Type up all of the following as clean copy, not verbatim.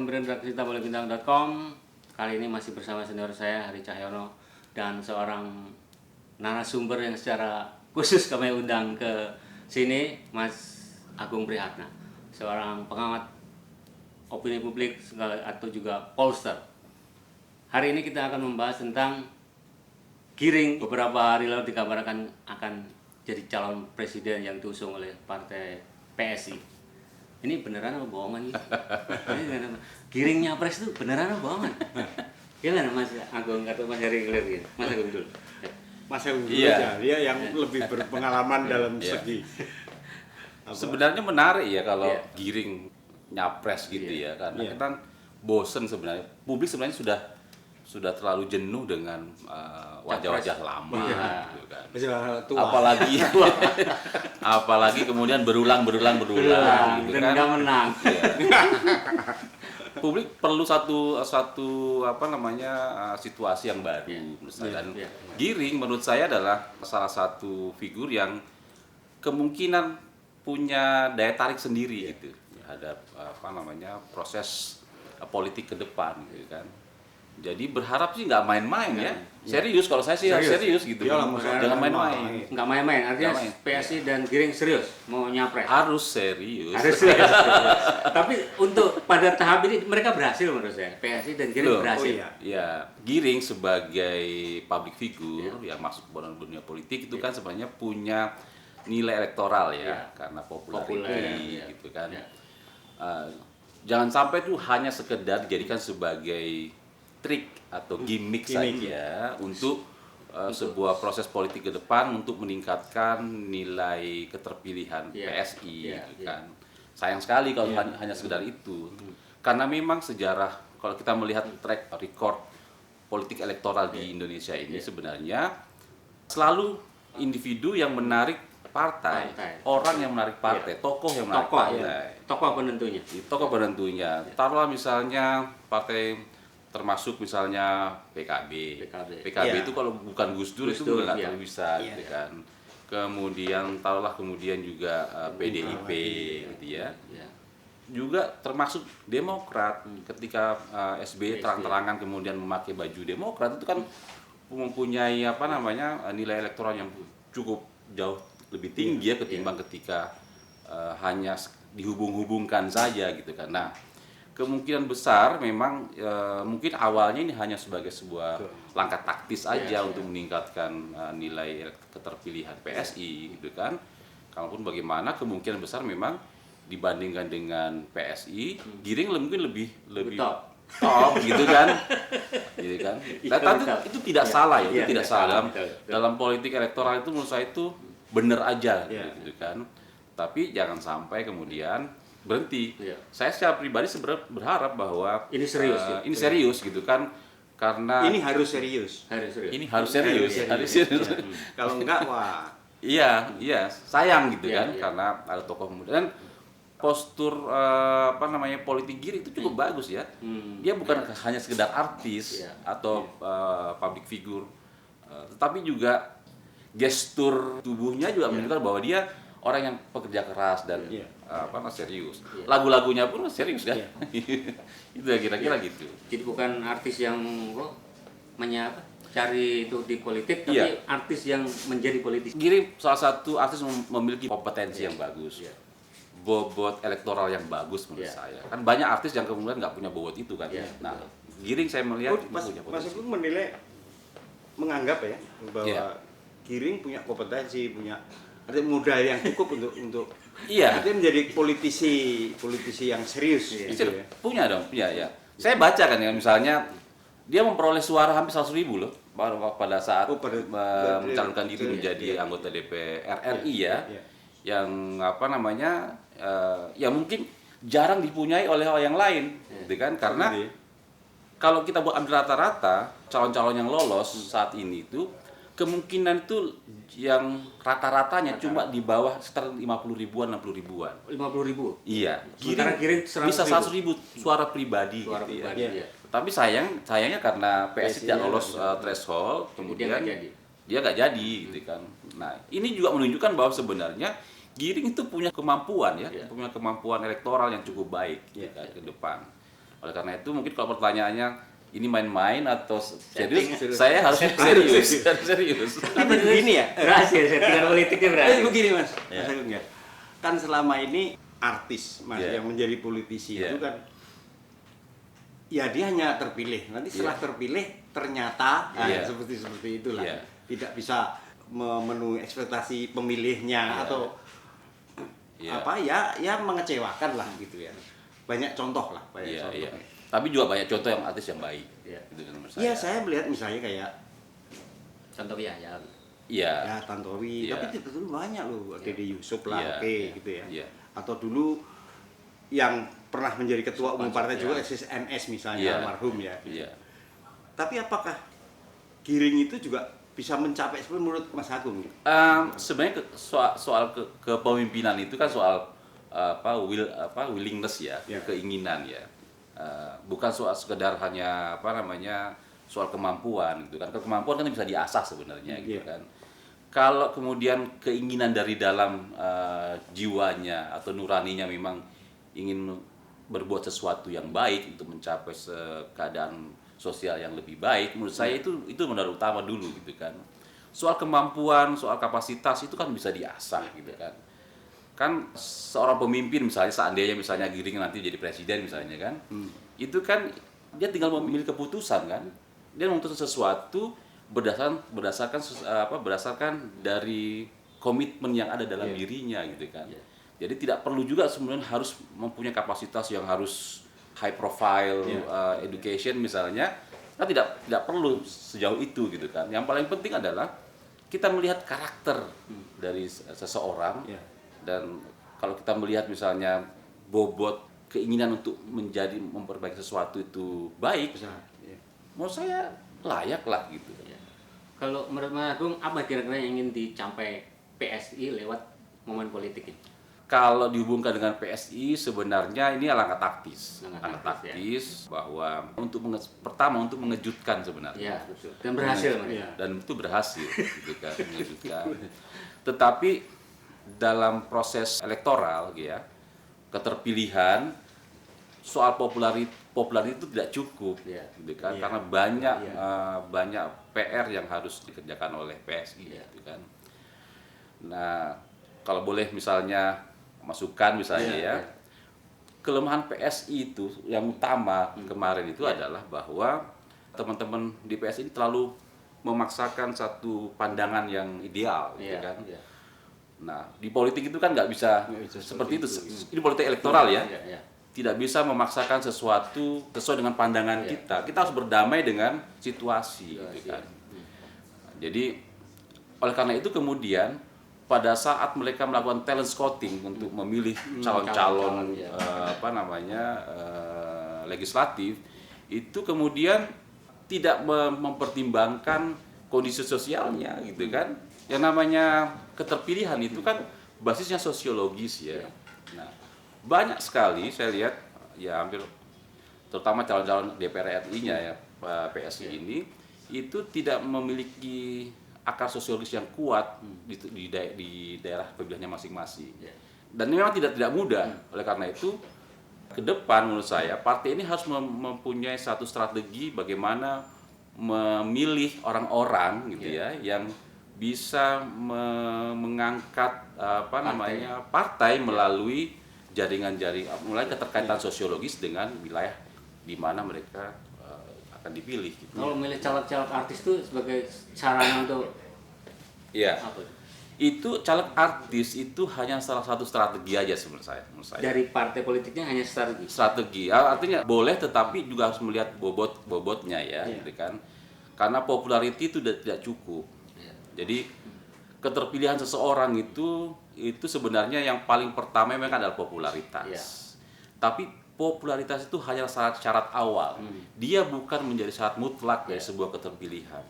pemberian cerita bolehbintang.com. Kali ini masih bersama senior saya Hari Cahyono dan seorang narasumber yang secara khusus kami undang ke sini, Mas Agung Prihatna, seorang pengamat opini publik atau juga pollster. Hari ini kita akan membahas tentang Giring. Beberapa hari lalu dikabarkan akan jadi calon presiden yang diusung oleh partai PSI. Ini beneran apa bohongan gitu? Giring nyapres itu beneran apa bohongan? Gimana Mas Agung atau Mas Heri ngeliat gitu? Mas Agung dulu. Mas Agung dulu aja, dia yang lebih berpengalaman dalam segi. Sebenarnya menarik ya kalau Giring nyapres gitu ya, karena kita bosen sebenarnya. Publik sebenarnya sudah terlalu jenuh dengan wajah-wajah lama, gitu kan. Apalagi kemudian berulang gitu dan kan. nggak menang. Publik perlu satu situasi yang baru menurut saya. Dan Giring menurut saya adalah salah satu figur yang kemungkinan punya daya tarik sendiri gitu terhadap proses politik ke depan gitu kan. Jadi berharap sih nggak main-main ya. Serius, kalau saya sih serius gitu. Jangan main-main. Nggak main-main, artinya PSI dan Giring serius mau nyapres. Harus serius. Tapi untuk pada tahap ini mereka berhasil menurut saya. PSI dan Giring berhasil. Ya, Giring sebagai public figure yang masuk ke dunia politik itu kan sebenarnya punya nilai elektoral karena popularity gitu kan. Jangan sampai itu hanya sekedar dijadikan sebagai trik atau gimmick saja untuk sebuah proses politik ke depan untuk meningkatkan nilai keterpilihan PSI gitu kan. Sayang sekali kalau hanya sekedar itu. Karena memang sejarah, kalau kita melihat track record politik elektoral di Indonesia ini sebenarnya selalu individu yang menarik partai, orang yang menarik partai, tokoh yang menarik partai. Tokoh penentunya. Taruhlah misalnya partai termasuk misalnya PKB itu kalau bukan Gus Dur itu nggak terlalu bisa gitu kan. Kemudian kemudian juga PDIP gitu ya. Juga termasuk Demokrat ketika SBY terang-terangan kemudian memakai baju Demokrat itu kan mempunyai nilai elektoral yang cukup jauh lebih tinggi ketimbang ketika hanya dihubung-hubungkan saja gitu kan. Nah, kemungkinan besar memang mungkin awalnya ini hanya sebagai sebuah langkah taktis aja untuk meningkatkan nilai keterpilihan PSI gitu kan. Kalaupun bagaimana kemungkinan besar memang dibandingkan dengan PSI, Giring mungkin lebih top gitu kan. Gitu kan. Tapi itu tidak salah ya, itu tidak salah dalam politik elektoral itu menurut saya itu benar aja gitu kan. Tapi jangan sampai kemudian berhenti. Saya secara pribadi sebenarnya berharap bahwa ini serius, ini serius gitu kan, karena ini harus serius. Ini harus serius. Kalau enggak, wah. Iya, sayang gitu kan, karena ada tokoh muda dan postur politik Giring itu cukup bagus ya. Dia bukan hanya sekedar artis atau public figure, tetapi juga gestur tubuhnya juga menunjukkan bahwa dia orang yang pekerja keras dan serius. Lagu-lagunya pun serius kan. Itu kira-kira gitu. Jadi bukan artis yang cari itu di politik, tapi artis yang menjadi politisi. Giring salah satu artis memiliki kompetensi yang bagus. Bobot elektoral yang bagus menurut saya. Kan banyak artis yang kemudian nggak punya bobot itu kan. Nah, Giring saya melihat punya potensi. Mas Agung menganggap bahwa Giring punya kompetensi, punya modal yang cukup untuk artinya menjadi politisi yang serius gitu ya. Punya ya. Saya baca kan ya, misalnya dia memperoleh suara hampir 100.000 loh pada saat mencalonkan diri menjadi anggota DPR RI yang ya mungkin jarang dipunyai oleh yang lain gitu kan, karena kalau kita ambil rata-rata calon-calon yang lolos saat ini itu kemungkinan itu yang rata-ratanya cuma di bawah sekitar 50 ribuan, 60 ribuan. 50 ribu? Iya. Giring bisa 100 ribu suara pribadi. Tapi sayangnya karena PSI tidak lolos threshold, kemudian dia nggak jadi gitu kan. Nah, ini juga menunjukkan bahwa sebenarnya Giring itu punya kemampuan punya kemampuan elektoral yang cukup baik ke depan. Oleh karena itu mungkin kalau pertanyaannya ini main-main atau serius, saya harus serius. Tapi begini ya, berhasil settingan politiknya berhasil. Begini Mas, Mas Agung ya. Kan selama ini artis Mas yang menjadi politisi itu kan ya dia hanya terpilih. Nanti setelah terpilih ternyata seperti itulah. Tidak bisa memenuhi ekspektasi pemilihnya atau apa ya mengecewakan lah gitu ya. Banyak contoh lah, contoh. Tapi juga banyak contoh yang artis yang baik. Gitu kan menurut saya. Iya, saya melihat misalnya kayak contoh ya. Ya Tantowi, tapi itu dulu banyak loh, Dede Yusuf lah, gitu ya. Atau dulu yang pernah menjadi ketua umum partai juga SSNS misalnya, almarhum ya. Tapi apakah Giring itu juga bisa mencapai seperti menurut Mas Agung? Sebenarnya soal kepemimpinan itu kan soal willingness ya, keinginan ya. Bukan soal sekedar hanya soal kemampuan gitu kan. Kemampuan kan bisa diasah sebenarnya gitu kan. Kalau kemudian keinginan dari dalam jiwanya atau nuraninya memang ingin berbuat sesuatu yang baik untuk mencapai keadaan sosial yang lebih baik, menurut saya itu modal utama dulu gitu kan. Soal kemampuan, soal kapasitas itu kan bisa diasah gitu kan. Kan seorang pemimpin misalnya seandainya Giring nanti jadi presiden misalnya kan, itu kan dia tinggal memilih keputusan kan, dia memutuskan sesuatu berdasarkan dari komitmen yang ada dalam dirinya gitu kan. Jadi tidak perlu juga sebenarnya harus mempunyai kapasitas yang harus high profile education misalnya, kan tidak perlu sejauh itu gitu kan. Yang paling penting adalah kita melihat karakter dari seseorang. Dan kalau kita melihat misalnya bobot keinginan untuk memperbaiki sesuatu itu baik, menurut saya layak lah gitu. Kalau menurut Mas Agung, apa kira-kira yang ingin dicapai PSI lewat momen politik ini? Kalau dihubungkan dengan PSI sebenarnya ini langkah taktis, bahwa pertama untuk mengejutkan sebenarnya. Betul. Dan berhasil. Dan itu berhasil, gitu kan, mengejutkan. Tetapi dalam proses elektoral ya, keterpilihan soal popularitas itu tidak cukup gitu kan, karena banyak PR yang harus dikerjakan oleh PSI gitu kan. Nah, kalau boleh misalnya masukan misalnya kelemahan PSI itu yang utama kemarin itu adalah bahwa teman-teman di PSI ini terlalu memaksakan satu pandangan yang ideal gitu kan. Nah, di politik itu kan nggak bisa seperti itu. Ini politik elektoral ya. Tidak bisa memaksakan sesuatu sesuai dengan pandangan kita. Kita harus berdamai dengan situasi, gitu kan. Jadi, oleh karena itu kemudian pada saat mereka melakukan talent scouting untuk memilih calon-calon legislatif, itu kemudian tidak mempertimbangkan kondisi sosialnya, gitu kan. Yang namanya keterpilihan itu kan basisnya sosiologis ya. Nah, banyak sekali saya lihat ya hampir terutama calon-calon DPR RI-nya ya PSI ini itu tidak memiliki akar sosiologis yang kuat di daerah pemilihannya masing-masing. Dan ini memang tidak mudah. Oleh karena itu ke depan menurut saya partai ini harus mempunyai satu strategi bagaimana memilih orang-orang gitu ya yang bisa mengangkat partai melalui jaringan-jaringan, mulai keterkaitan sosiologis dengan wilayah di mana mereka akan dipilih. Gitu. Kalau memilih caleg-caleg artis itu sebagai sarana untuk apa? Itu caleg artis itu hanya salah satu strategi aja menurut saya. Dari partai politiknya hanya strategi. Strategi, artinya boleh tetapi juga harus melihat bobotnya ya, gitu kan. Karena popularity itu tidak cukup. Jadi keterpilihan seseorang itu sebenarnya yang paling pertama memang adalah popularitas. Tapi popularitas itu hanya syarat awal. Dia bukan menjadi syarat mutlak dari sebuah keterpilihan.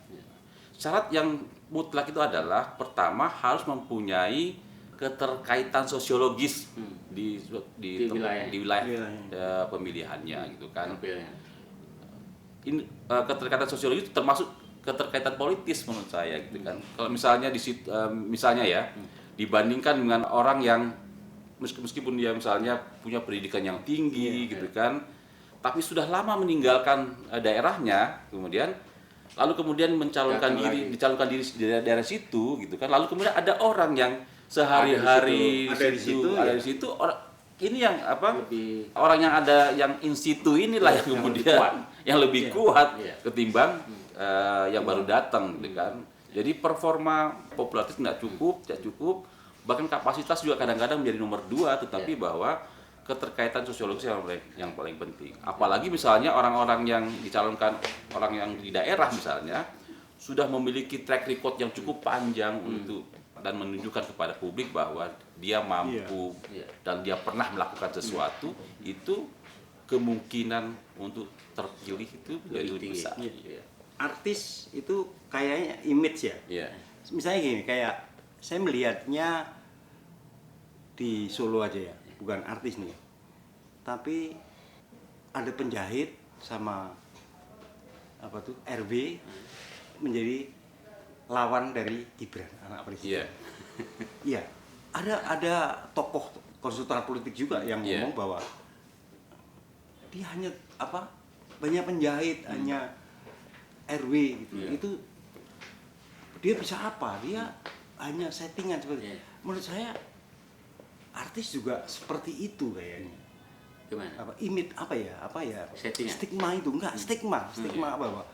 Syarat yang mutlak itu adalah pertama harus mempunyai keterkaitan sosiologis di wilayah pemilihannya gitu kan. Ini keterkaitan sosiologis termasuk keterkaitan politis menurut saya gitu kan. Kalau misalnya misalnya ya dibandingkan dengan orang yang meskipun dia misalnya punya pendidikan yang tinggi gitu kan, tapi sudah lama meninggalkan daerahnya, kemudian dicalonkan diri di daerah situ gitu kan. Lalu kemudian ada orang yang sehari-hari ada di situ ini yang orang yang ada yang in situ inilah yang kemudian yang lebih kuat ketimbang yang baru datang gitu kan. Jadi performa popularitas tidak cukup, bahkan kapasitas juga kadang-kadang menjadi nomor 2, tetapi bahwa keterkaitan sosiologis yang paling penting. Apalagi misalnya orang-orang yang dicalonkan, orang yang di daerah misalnya, sudah memiliki track record yang cukup panjang untuk dan menunjukkan kepada publik bahwa dia mampu dan dia pernah melakukan sesuatu, itu kemungkinan untuk terpilih itu jadi lebih besar. Artis itu kayaknya image ya. Misalnya gini, kayak saya melihatnya di Solo aja ya. Bukan artis nih, tapi ada penjahit sama RB menjadi lawan dari Gibran, anak presiden. Iya, ada tokoh konsultan politik juga yang ngomong bahwa dia hanya banyak penjahit, hanya RW gitu. Itu dia bisa apa? Dia hanya settingan seperti. Menurut saya artis juga seperti itu kayaknya. Gimana? Image apa ya? Settingan. Stigma itu enggak, stigma bahwa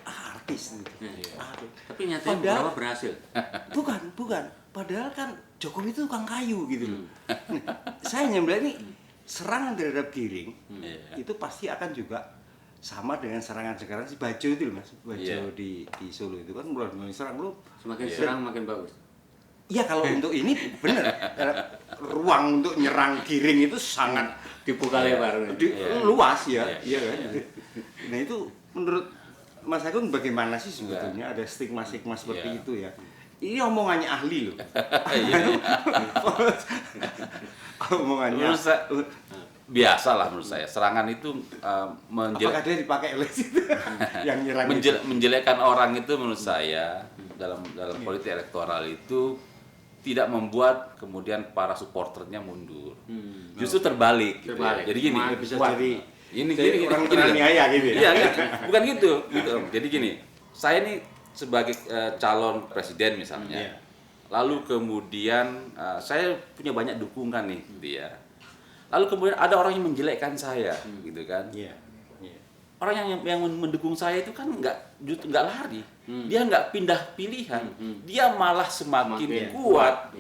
artis gitu. Tapi nyatanya berapa berhasil? Bukan. Padahal kan Jokowi itu tukang kayu gitu loh. Saya melihat ini serangan terhadap Giring itu pasti akan juga sama dengan serangan sekarang si Bajo itu loh Mas. Bajo di Solo itu kan mulai serang lu. Semakin serang makin bagus. Iya, kalau untuk ini benar. Ruang untuk nyerang Giring itu sangat dibuka lebar. Luas ya. Iya kan. Nah, itu menurut Mas Agung bagaimana sih sebetulnya ada stigma-stigma seperti itu ya? Ini omongannya ahli loh. Omongannya biasalah menurut saya. Serangan itu apakah dia dipakai oleh situ yang nyerang menjelekkan orang itu menurut saya dalam politik elektoral itu tidak membuat kemudian para supporternya mundur. Justru terbalik. Gitu ya. Jadi gini, bisa jadi ini orang teraniaya gitu ya. Iya, bukan gitu. Jadi gini, saya ini sebagai calon presiden misalnya. Lalu kemudian saya punya banyak dukungan nih dia. Lalu kemudian ada orang yang menjelekkan saya, gitu kan? Orang yang mendukung saya itu kan nggak lari, dia nggak pindah pilihan, dia malah semakin kuat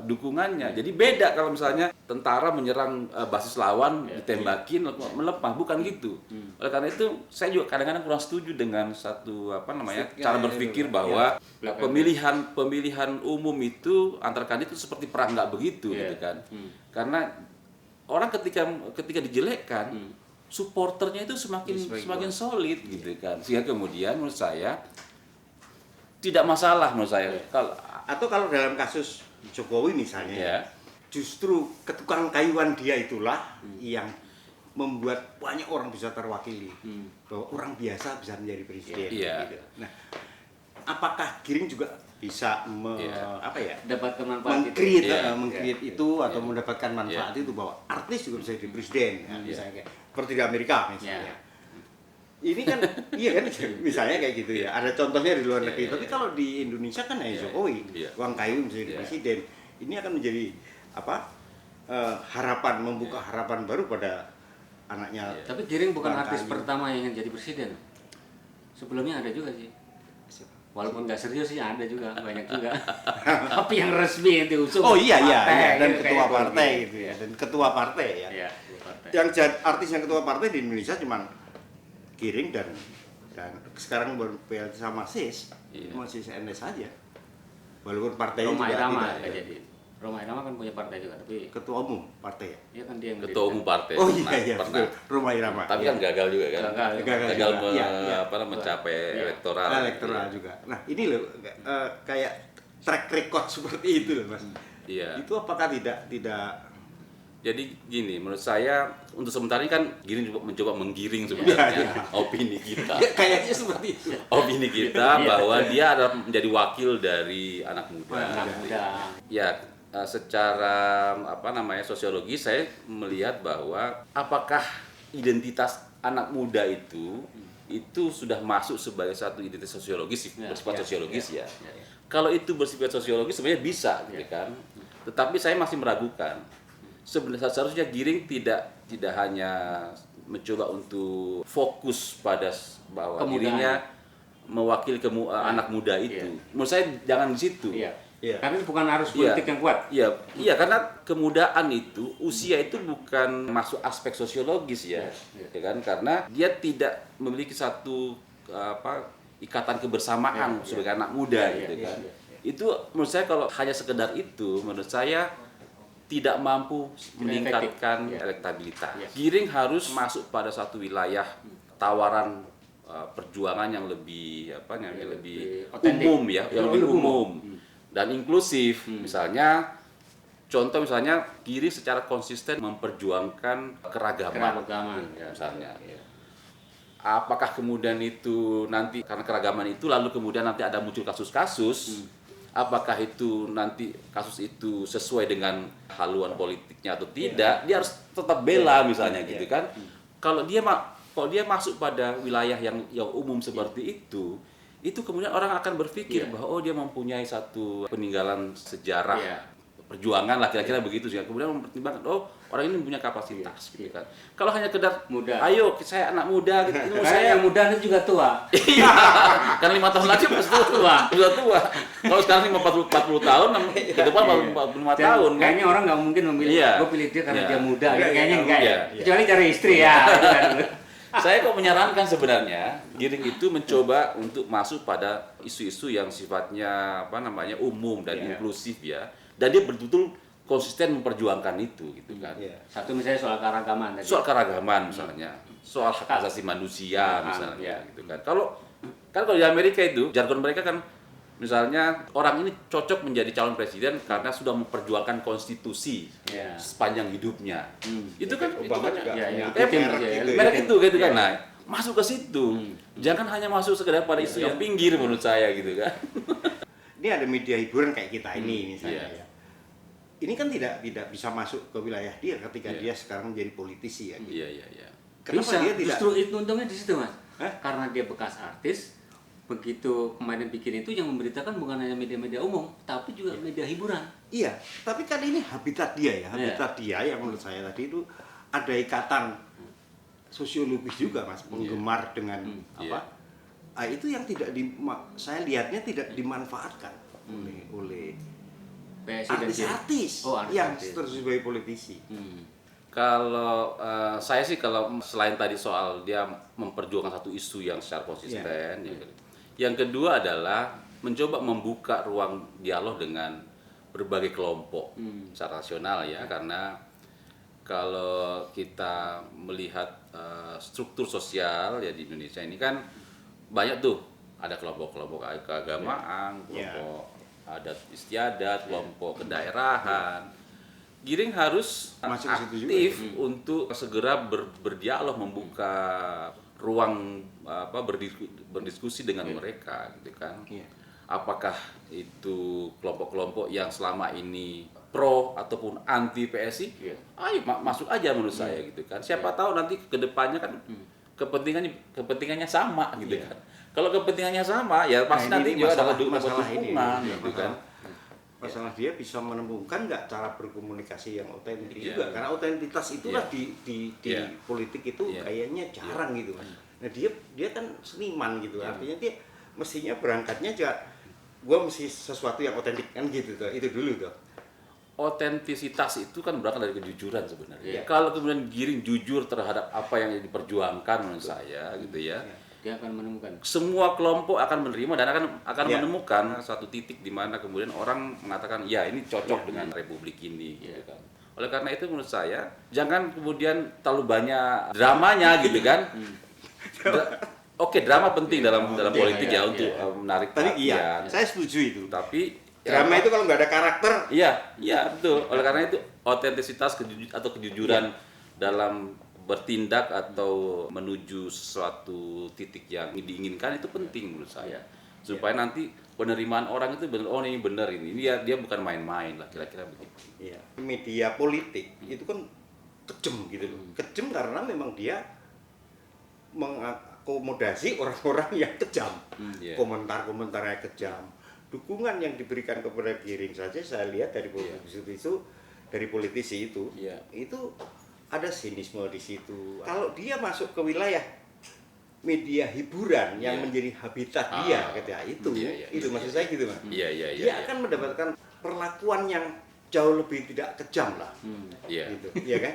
dukungannya. Jadi beda kalau misalnya tentara menyerang basis lawan, ditembakin, melepah, bukan gitu. Oleh karena itu saya juga kadang-kadang kurang setuju dengan satu cara berpikir bahwa pemilihan umum itu antar kandidat itu seperti perang, nggak begitu, gitu kan? Karena orang ketika dijelekkan, supporternya itu semakin solid gitu kan, sehingga kemudian menurut saya tidak masalah menurut saya. Kalau dalam kasus Jokowi misalnya justru ketukang kayuan dia itulah yang membuat banyak orang bisa terwakili bahwa orang biasa bisa menjadi presiden gitu. Nah, apakah Giring juga bisa dapatkan manfaat meng-create itu atau mendapatkan manfaat itu bahwa artis juga bisa jadi presiden misalnya seperti di Amerika misalnya. Ini kan iya kan misalnya kayak gitu ya. Ada contohnya di luar negeri, tapi kalau di Indonesia kan Jokowi, uang kayu bisa jadi presiden. Ini akan menjadi harapan, membuka harapan baru pada anaknya. Tapi Giring bukan artis pertama yang ingin jadi presiden. Sebelumnya ada juga sih. Walaupun nggak serius sih ada juga, banyak juga. Tapi yang resmi yang diusung. Oh iya, dan ketua partai gitu ya. Dan ketua partai ya. Yang artis yang ketua partai di Indonesia cuman Giring dan sekarang baru PLT sama SIS, masih CNS saja. Walaupun partainya Roma juga Irama tidak. jadi. Roma Irama kan punya partai juga, tapi ketua umum partai ya. Iya kan dia yang ketua umum partai. Oh iya, pernah. Roma Irama. Tapi kan gagal juga kan. Gagal mencapai elektoral juga. Nah, ini loh kayak track record seperti itu loh, Mas. Iya. Itu apakah tidak Jadi gini, menurut saya untuk sementara ini kan Giring mencoba menggiring sebenarnya opini kita. Kayaknya seperti itu. Opini kita bahwa dia adalah menjadi wakil dari anak muda. Ya, secara sosiologis saya melihat bahwa apakah identitas anak muda itu sudah masuk sebagai satu identitas sosiologis, bersifat sosiologis ya. Kalau itu bersifat sosiologis sebenarnya bisa, gitu kan. Tetapi saya masih meragukan. Sebenarnya seharusnya Giring tidak hanya mencoba untuk fokus pada bahwa dirinya mewakili anak muda itu. Menurut saya jangan di situ. Karena itu bukan arus politik yang kuat. Iya, karena kemudaan itu, usia itu bukan masuk aspek sosiologis ya kan? Karena dia tidak memiliki satu ikatan kebersamaan sebagai anak muda gitu kan. Itu menurut saya kalau hanya sekedar itu, menurut saya tidak mampu meningkatkan elektabilitas. Giring harus masuk pada satu wilayah tawaran perjuangan yang lebih lebih umum ya, yang lebih umum dan inklusif. Misalnya Giring secara konsisten memperjuangkan keragaman misalnya. Apakah kemudian itu nanti karena keragaman itu lalu kemudian nanti ada muncul kasus-kasus, apakah itu nanti kasus itu sesuai dengan haluan politiknya atau tidak, dia harus tetap bela misalnya gitu kan. Kalau dia masuk pada wilayah yang umum seperti itu kemudian orang akan berpikir bahwa dia mempunyai satu peninggalan sejarah perjuangan lah kira-kira begitu sih. Kemudian mempertimbangkan orang ini punya kapasitas gitu kan. Kalau hanya kedar muda, ayo saya anak muda gitu. Saya yang muda itu juga tua. Iya. Kan 5 tahun lagi pasti tua. Sudah tua. Kalau sekarang 40 tahun, ke depan 45 tahun. Kayaknya orang nggak mungkin memilih gue pilih dia karena dia muda. Kayaknya enggak ya. Kecuali cari istri ya. Saya kok menyarankan sebenarnya Giring itu mencoba untuk masuk pada isu-isu yang sifatnya umum dan inklusif ya. Dan dia betul-betul konsisten memperjuangkan itu gitu kan. Satu misalnya soal keragaman. Soal keragaman misalnya, soal hak asasi manusia misalnya gitu kan. Kalau di Amerika itu jargon mereka kan misalnya orang ini cocok menjadi calon presiden karena sudah memperjuangkan konstitusi sepanjang hidupnya. Itu kan Obama juga merek itu gitu kan. Nah, masuk ke situ. Jangan hanya masuk sekedar pada isu yang pinggir menurut saya gitu kan. Ini ada media hiburan kayak kita ini misalnya ya. Ini kan tidak bisa masuk ke wilayah dia ketika dia sekarang menjadi politisi ya. Gitu. Iya. Kenapa bisa, dia tidak? Justru itu untungnya di situ Mas. Karena dia bekas artis, begitu kemarin bikin itu yang memberitakan bukan hanya media-media umum, tapi juga media hiburan. Iya, tapi kan ini habitat dia ya, dia yang menurut saya tadi itu ada ikatan sosiologis juga Mas, penggemar dengan apa? Itu yang saya lihatnya tidak dimanfaatkan oleh artis-artis yang terus sebagai politisi. Kalau saya sih kalau selain tadi soal dia memperjuangkan satu isu yang secara konsisten, yang kedua adalah mencoba membuka ruang dialog dengan berbagai kelompok secara nasional ya, karena kalau kita melihat struktur sosial ya di Indonesia ini kan banyak tuh, ada kelompok-kelompok keagamaan, kelompok adat istiadat, kelompok kedaerahan. Giring harus aktif untuk segera berdialog, membuka ruang berdiskusi dengan mereka gitu kan. Apakah itu kelompok-kelompok yang selama ini pro ataupun anti PSI? Ayo masuk aja menurut saya gitu kan. Siapa tahu nanti ke depannya kan kepentingannya sama gitu kan. Kalau kepentingannya sama ya pasti nanti juga ada masalah dukungan gitu kan. Masalah dia bisa menemukan nggak cara berkomunikasi yang otentik juga, karena otentitas itulah di politik itu kayaknya jarang gitu kan. Nah dia kan seniman gitu, artinya dia mestinya berangkatnya juga gue mesti sesuatu yang otentik kan gitu tuh, itu dulu tuh. Otentisitas itu kan berangkat dari kejujuran sebenarnya. Kalau kemudian Giring jujur terhadap apa yang diperjuangkan menurut saya gitu ya. Dia akan menemukan. Semua kelompok akan menerima dan akan menemukan satu titik di mana kemudian orang mengatakan ya ini cocok dengan republik ini gitu kan. Oleh karena itu menurut saya jangan kemudian terlalu banyak dramanya gitu kan. Oke, drama penting dalam politik untuk menarik perhatian. Saya setuju itu. Tapi drama itu kalau nggak ada karakter. Iya betul. Oleh karena itu otentisitas atau kejujuran dalam bertindak atau menuju suatu titik yang diinginkan itu penting menurut saya, supaya nanti penerimaan orang itu benar, ini benar, ini dia bukan main-main lah, kira-kira begitu. Media politik itu kan kejam gitu loh. Kejam karena memang dia mengakomodasi orang-orang yang kejam. Komentar-komentarnya kejam. Dukungan yang diberikan kepada Giring saja saya lihat dari politisi itu ada sinisme di situ. Kalau dia masuk ke wilayah media hiburan yang menjadi habitat dia ketika itu maksud saya gitu, Mas. Dia akan mendapatkan perlakuan yang jauh lebih tidak kejam lah. Gitu. Iya kan?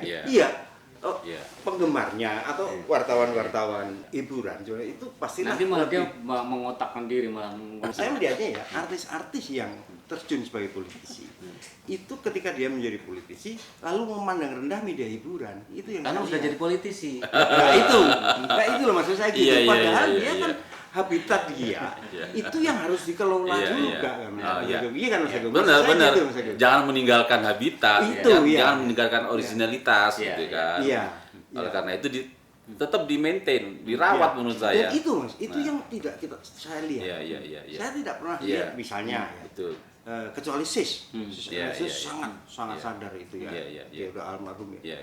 Penggemarnya atau wartawan-wartawan hiburan itu pasti nanti malah dia mengotakkan diri malah. Saya melihatnya ya artis-artis yang terjun sebagai politisi itu ketika dia menjadi politisi lalu memandang rendah media hiburan itu yang karena sudah jadi politisi. Nah itu loh maksud saya gitu. Padahal dia kan habitat dia itu yang harus dikelola juga kan. Iya kan Mas Agung. Benar. Jangan meninggalkan habitat, jangan meninggalkan originalitas gitu kan. Oleh karena itu tetap di-maintain, dirawat menurut saya. Dan itu Mas, itu yang tidak saya lihat. Saya tidak pernah lihat misalnya kecuali Sis sangat sadar itu ya. Dia udah almarhum ya.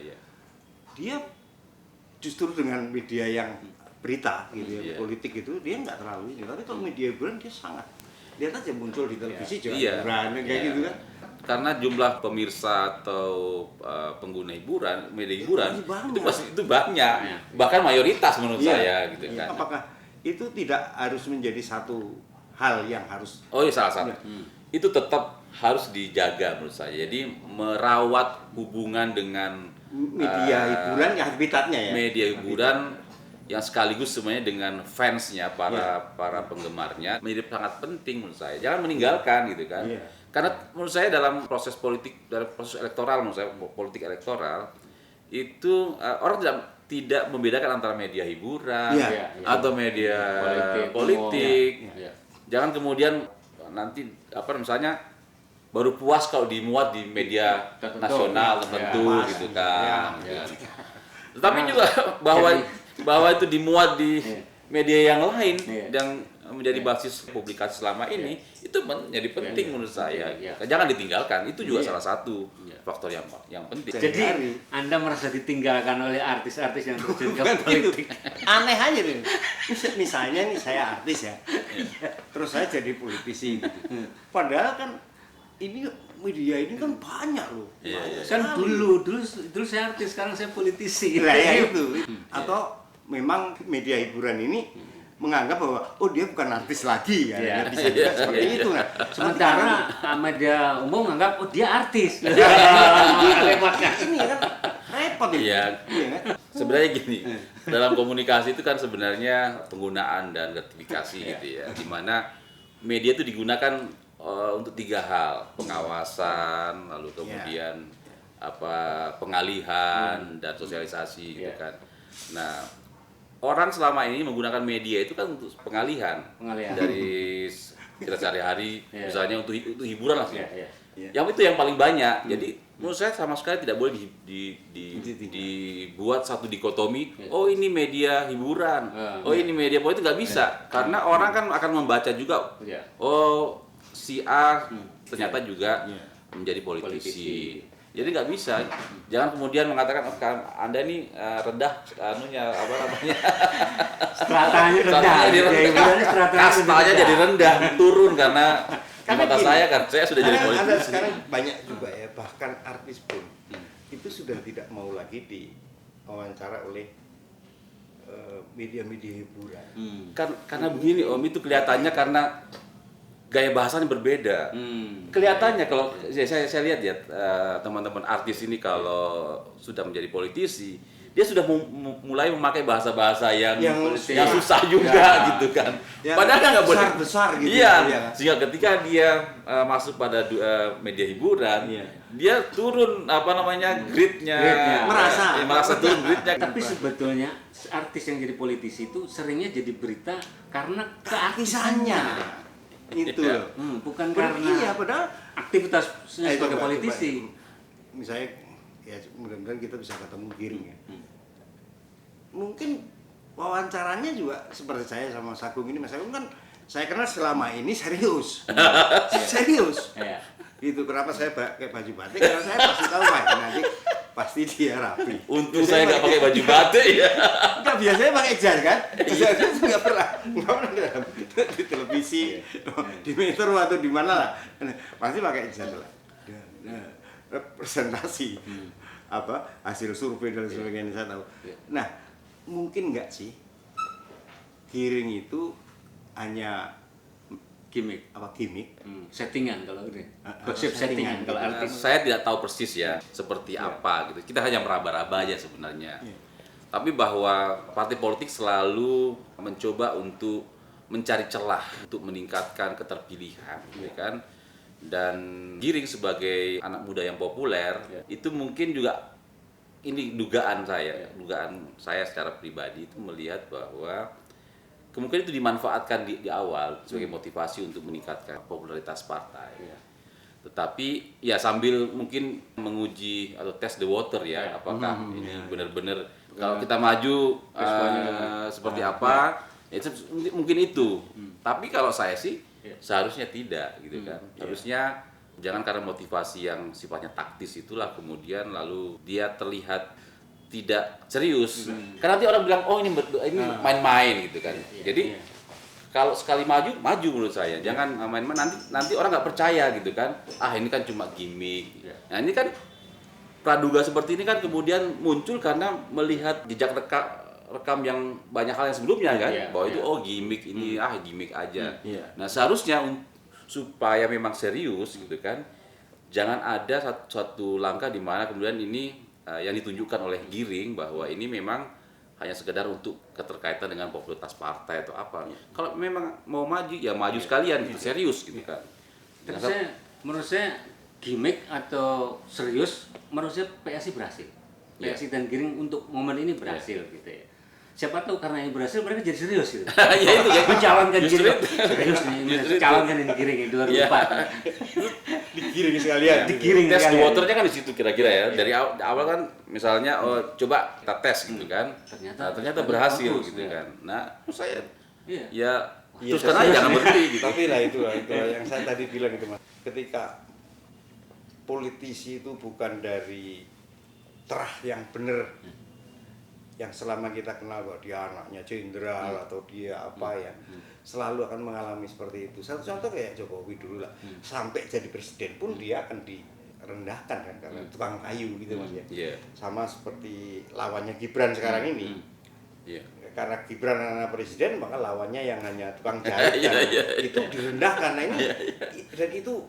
Dia justru dengan media yang berita gitu politik itu dia nggak terlalu ini, tapi kalau media hiburan dia sangat lihat aja muncul di televisi juga hiburan kayak gitu kan, karena jumlah pemirsa atau pengguna hiburan media hiburan itu banyak bahkan mayoritas menurut saya gitu kan. Apakah itu tidak harus menjadi satu hal yang harus salah satu itu tetap harus dijaga menurut saya, jadi merawat hubungan dengan media hiburan yang habitatnya ya media hiburan yang sekaligus semuanya dengan fansnya, para penggemarnya menjadi sangat penting menurut saya. Jangan meninggalkan gitu kan. Karena menurut saya dalam proses politik, dalam proses elektoral menurut saya, politik elektoral itu orang tidak membedakan antara media hiburan atau media politik. Jangan kemudian nanti misalnya baru puas kalau dimuat di media nasional tertentu gitu kan. Tetapi juga bahwa itu dimuat di media yang lain yang menjadi basis publikasi selama ini itu menjadi penting menurut saya. Jangan ditinggalkan, itu juga salah satu faktor yang penting. Jadi Anda merasa ditinggalkan oleh artis-artis yang terjun ke politik. Aneh aja nih. Misalnya nih saya artis ya, terus saya jadi politisi gitu. Padahal kan ini media ini kan banyak loh. Kan dulu saya artis, sekarang saya politisi. Nah, ya itu. Atau memang media hiburan ini menganggap bahwa dia bukan artis lagi kan. Bisa juga seperti itu kan. Sementara media umum menganggap dia artis. Repotnya ini kan repot itu. Kan? Sebenarnya gini, dalam komunikasi itu kan sebenarnya penggunaan dan gratifikasi gitu ya. Di mana media itu digunakan untuk 3 hal, pengawasan, lalu kemudian pengalihan dan sosialisasi gitu kan. Nah, orang selama ini menggunakan media itu kan untuk pengalihan. Dari kita sehari-hari, misalnya untuk hiburan lah. Yang itu yang paling banyak. Jadi menurut saya sama sekali tidak boleh dibuat satu dikotomi. Ini media hiburan. Ini media politik, nggak bisa. Karena orang kan akan membaca juga. Si A ternyata juga menjadi politisi. Jadi nggak bisa, jangan kemudian mengatakan Anda nih rendah, stratanya rendah, kastanya jadi rendah, turun karena di mata saya sudah jadi politisi. Ada sekarang banyak juga ya, bahkan artis pun itu sudah tidak mau lagi diwawancara oleh media-media hiburan. Karena begini Om, itu kelihatannya karena gaya bahasanya berbeda. Kelihatannya kalau saya lihat ya teman-teman artis ini kalau sudah menjadi politisi, dia sudah mulai memakai bahasa-bahasa yang susah juga gitu kan. Padahal kan nggak boleh besar gitu. Sehingga ketika dia masuk pada media hiburan, dia turun gridnya, merasa turun gridnya. Tapi sebetulnya artis yang jadi politisi itu seringnya jadi berita karena keartisannya. Itu bukan karena padahal aktivitasnya sebagai politisi. Misalnya mudah-mudahan kita bisa ketemu Giring ya. Mungkin wawancaranya juga seperti saya sama Mas Agung ini. Mas Agung kan saya kenal selama ini serius. Serius. Gitu. Kenapa saya pakai baju batik? Karena saya pasti tahu nanti pasti dia rapi. Untung saya nggak pakai baju batik ya. Enggak, biasanya pakai jas kan? Biasanya nggak pernah di televisi, di Metro atau di mana lah. Pasti pakai jas lah. Representasi hasil survei dan sebagainya saya tahu. Nah, mungkin nggak sih Giring itu hanya gimmick, settingan kalau ini, gosip settingan kalau arti. Saya tidak tahu persis ya seperti apa gitu. Kita hanya meraba-raba aja sebenarnya. Tapi bahwa partai politik selalu mencoba untuk mencari celah untuk meningkatkan keterpilihan, ya kan? Dan Giring sebagai anak muda yang populer itu mungkin juga, ini dugaan saya secara pribadi itu melihat bahwa kemungkinan itu dimanfaatkan di awal sebagai motivasi untuk meningkatkan popularitas partai. Tetapi ya sambil mungkin menguji atau test the water ya, apakah ini benar-benar kalau kita maju seperti apa, itu mungkin itu. Tapi kalau saya sih seharusnya tidak gitu kan. Harusnya jangan karena motivasi yang sifatnya taktis itulah kemudian lalu dia terlihat tidak serius. Karena nanti orang bilang oh ini main-main gitu kan. Jadi kalau sekali maju menurut saya. Jangan main-main, nanti orang nggak percaya gitu kan. Ah ini kan cuma gimmick. Nah ini kan praduga seperti ini kan kemudian muncul karena melihat jejak rekam yang banyak hal yang sebelumnya kan. Bahwa itu gimmick ini gimmick aja. Nah seharusnya supaya memang serius gitu kan. Jangan ada suatu langkah di mana kemudian ini yang ditunjukkan oleh Giring bahwa ini memang hanya sekedar untuk keterkaitan dengan popularitas partai atau apa. Kalau memang mau maju ya maju sekalian gitu, serius gitu kan. Menurut saya gimmick atau serius, menurut saya PSI berhasil. PSI dan Giring untuk momen ini berhasil gitu ya. Siapa tahu karena ini berhasil mereka jadi serius gitu. Ya itu ya mencalonkan Giring. Serius nih, calonkan ini Giring di 2004. Digiring sekalian. Tes the waternya kan di situ kira-kira ya. Dari awal kan misalnya coba kita tes gitu kan. Ternyata berhasil gitu kan. Nah, saya teruskan aja jangan berhenti gitu. Tapi lah itu yang saya tadi bilang itu Mas. Ketika politisi itu bukan dari terah yang benar, yang selama kita kenal bahwa dia anaknya jenderal atau dia apa ya, selalu akan mengalami seperti itu. Satu contoh kayak Jokowi dulu lah, sampai jadi presiden pun dia akan direndahkan kan karena tukang kayu gitu Mas ya. Sama seperti lawannya Gibran sekarang ini. Karena Gibran anak presiden maka lawannya yang hanya tukang jahit itu direndahkan. Nah ini dan itu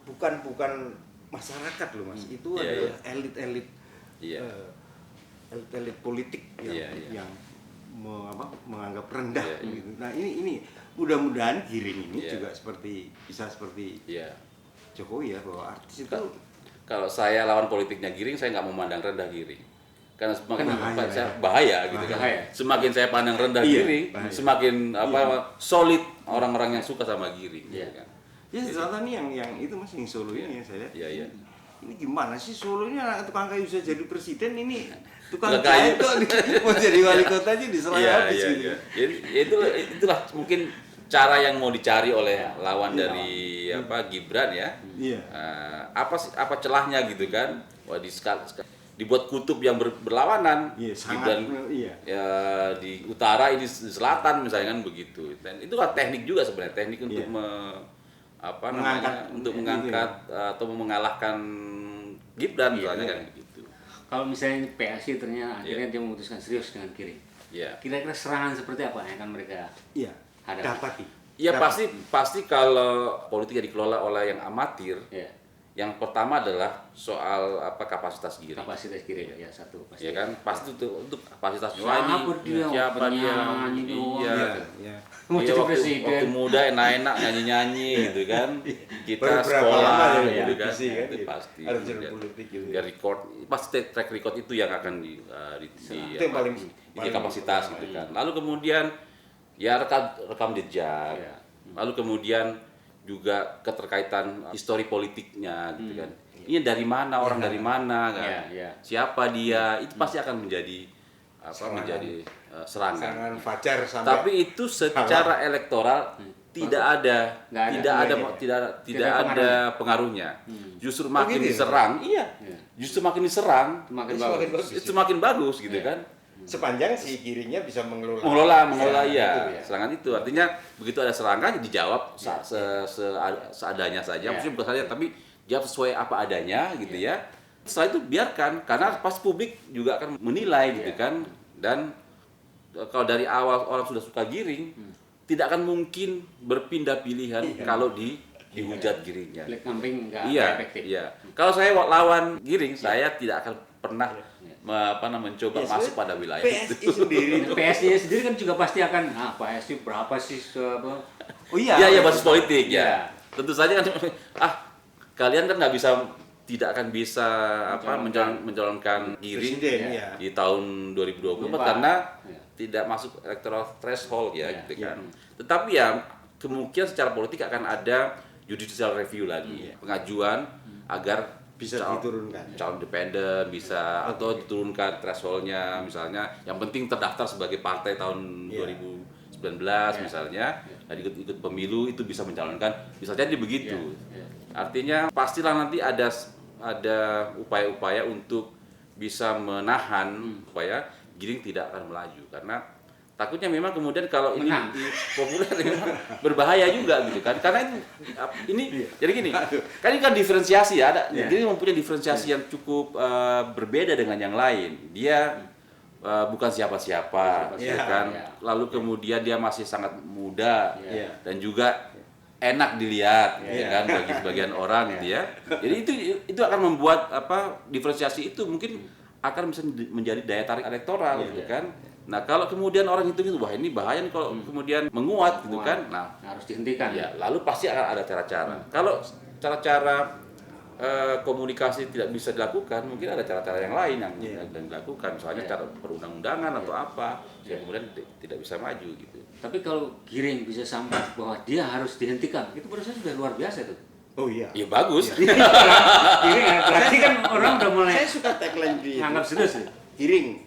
bukan masyarakat loh Mas, itu adalah elit-elit elit politik yang menganggap rendah gitu. Nah ini mudah-mudahan Giring ini juga bisa seperti Jokowi ya, bahwa artis itu. Kalau saya lawan politiknya Giring, saya nggak memandang rendah Giring, karena semakin bahaya gitu kan. Semakin saya pandang rendah Giring, semakin solid orang-orang yang suka sama Giring. Kan? Ya contoh nih yang itu Mas, yang Solo ini yang saya lihat. Ini gimana sih Solo ini anak tukang kayu bisa jadi presiden, ini tukang kayu kok mau jadi wali kota aja diserang habis gitu. Itulah mungkin cara yang mau dicari oleh lawan dari Gibran ya. Apa celahnya gitu kan? Wah dibuat kutub yang berlawanan. Gibran di utara, ini di selatan misalnya kan begitu. Dan itu kan teknik juga sebenarnya, teknik untuk mengangkat atau mengalahkan Gibran misalnya kan begitu. Kalau misalnya PSI ternyata akhirnya dia memutuskan serius dengan Giring. Kira-kira serangan seperti apa yang akan mereka dapati? Ya pasti kalau politik yang dikelola oleh yang amatir. Yang pertama adalah soal kapasitas Giring. Kapasitas Giring ya satu pasti. Ya kan pasti untuk kapasitas siapa dia? Waktu muda enak-enak nyanyi-nyanyi gitu kan. Kita sekolah gitu kan. Itu pasti. Pasti track record itu yang akan di kapasitas gitu kan. Lalu kemudian rekam jejak. Lalu kemudian juga keterkaitan histori politiknya gitu kan. Ini dari mana, orang dari mana kan. Siapa dia, itu pasti akan menjadi serangan fajar sampai. Tapi itu secara elektoral tidak ada, tidak ada pengaruhnya. Justru makin diserang, justru makin diserang, makin bagus gitu kan. Sepanjang si Giringnya bisa mengelola serangan itu artinya begitu ada serangan dijawab seadanya saja, maksudnya bukan saja tapi jawab sesuai apa adanya gitu ya. Setelah itu biarkan, karena pasti publik juga akan menilai gitu kan. Dan kalau dari awal orang sudah suka Giring, tidak akan mungkin berpindah pilihan kalau dihujat Giringnya. Black camping nggak efektif. Iya. Kalau saya lawan Giring, saya tidak akan pernah mencoba masuk pada wilayah PSI sendiri. PSI sendiri kan juga pasti akan, PSI berapa sih Iya, basis politik ya. Tentu saja kan kalian kan tidak akan bisa mencalonkan Giring di tahun 2024 karena tidak masuk electoral threshold gitu kan. Tetapi ya kemungkinan secara politik akan ada judicial review lagi, pengajuan agar bisa diturunkan calon independen bisa atau diturunkan thresholdnya misalnya, yang penting terdaftar sebagai partai tahun 2019 misalnya, dan ikut pemilu itu bisa mencalonkan, bisa jadi begitu. Artinya pastilah nanti ada upaya-upaya untuk bisa menahan supaya Giring tidak akan melaju, karena takutnya memang kemudian kalau ini populer memang berbahaya juga gitu kan, karena ini jadi gini kan, ini kan diferensiasi ya, Giring mempunyai diferensiasi yang cukup berbeda dengan yang lain. Dia bukan siapa-siapa gitu kan, lalu kemudian dia masih sangat muda dan juga enak dilihat gitu kan bagi sebagian orang gitu ya. Jadi itu akan membuat diferensiasi itu mungkin akan bisa menjadi daya tarik elektoral gitu kan. Nah, kalau kemudian orang hitung itu, wah ini bahaya nih kalau kemudian menguat gitu kan. Nah, harus dihentikan. Ya, lalu pasti akan ada cara-cara. Kalau cara-cara komunikasi tidak bisa dilakukan, mungkin ada cara-cara yang lain yang dilakukan, misalnya cara perundang-undangan atau apa, yang kemudian tidak bisa maju gitu. Tapi kalau Giring bisa sampai bahwa dia harus dihentikan, itu menurut saya sudah luar biasa tuh. Oh iya. Ya bagus. Berarti kan orang udah mulai. Saya suka tagline nganggap serius. Giring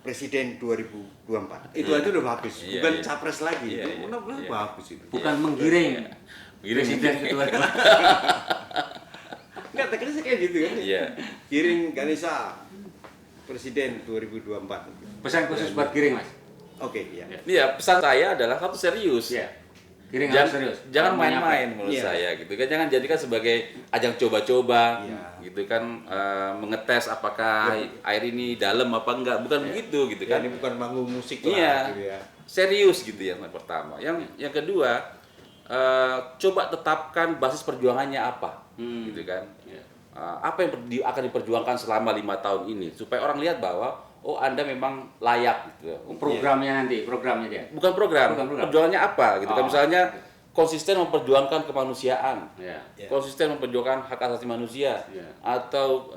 Presiden 2024. Itu aja udah bagus. Bukan capres lagi. Itu bagus itu. Bukan menggiring. Presiden kedua. Enggak, tagline kayak gitu kan. Iya. Giring Ganesha Presiden 2024. Pesan khusus buat Giring, Mas. Oke, iya. Iya, pesan saya adalah satu, serius. Iya. Giring harus serius. Jangan main-main menurut saya gitu kan. Jangan jadikan sebagai ajang coba-coba gitu kan, mengetes apakah air ini dalam apa enggak. Bukan begitu gitu kan. Ini bukan panggung musik lah gitu ya. Serius gitu yang pertama. Yang kedua, coba tetapkan basis perjuangannya apa. Gitu kan. Apa yang akan diperjuangkan selama 5 tahun ini supaya orang lihat bahwa Anda memang layak gitu. Programnya dia. Bukan program. Perjuangannya apa gitu kan, misalnya konsisten memperjuangkan kemanusiaan. Konsisten memperjuangkan hak asasi manusia atau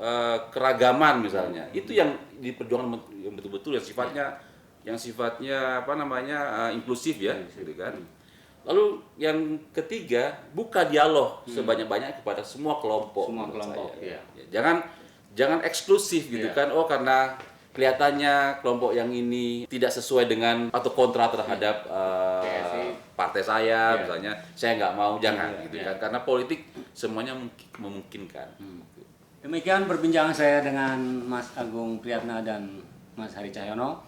keragaman misalnya. Itu yang diperjuangkan yang betul-betul yang sifatnya inklusif ya gitu kan. Lalu yang ketiga, buka dialog sebanyak-banyak kepada semua kelompok. Jangan eksklusif gitu kan. Karena kelihatannya kelompok yang ini tidak sesuai dengan atau kontra terhadap partai saya misalnya, saya nggak mau, jangan gitu kan, karena politik semuanya memungkinkan. Demikian perbincangan saya dengan Mas Agung Priyatna dan Mas Hari Cahyono.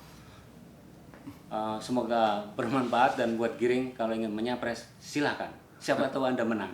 Semoga bermanfaat, dan buat Giring kalau ingin menyapres silahkan, siapa tahu Anda menang.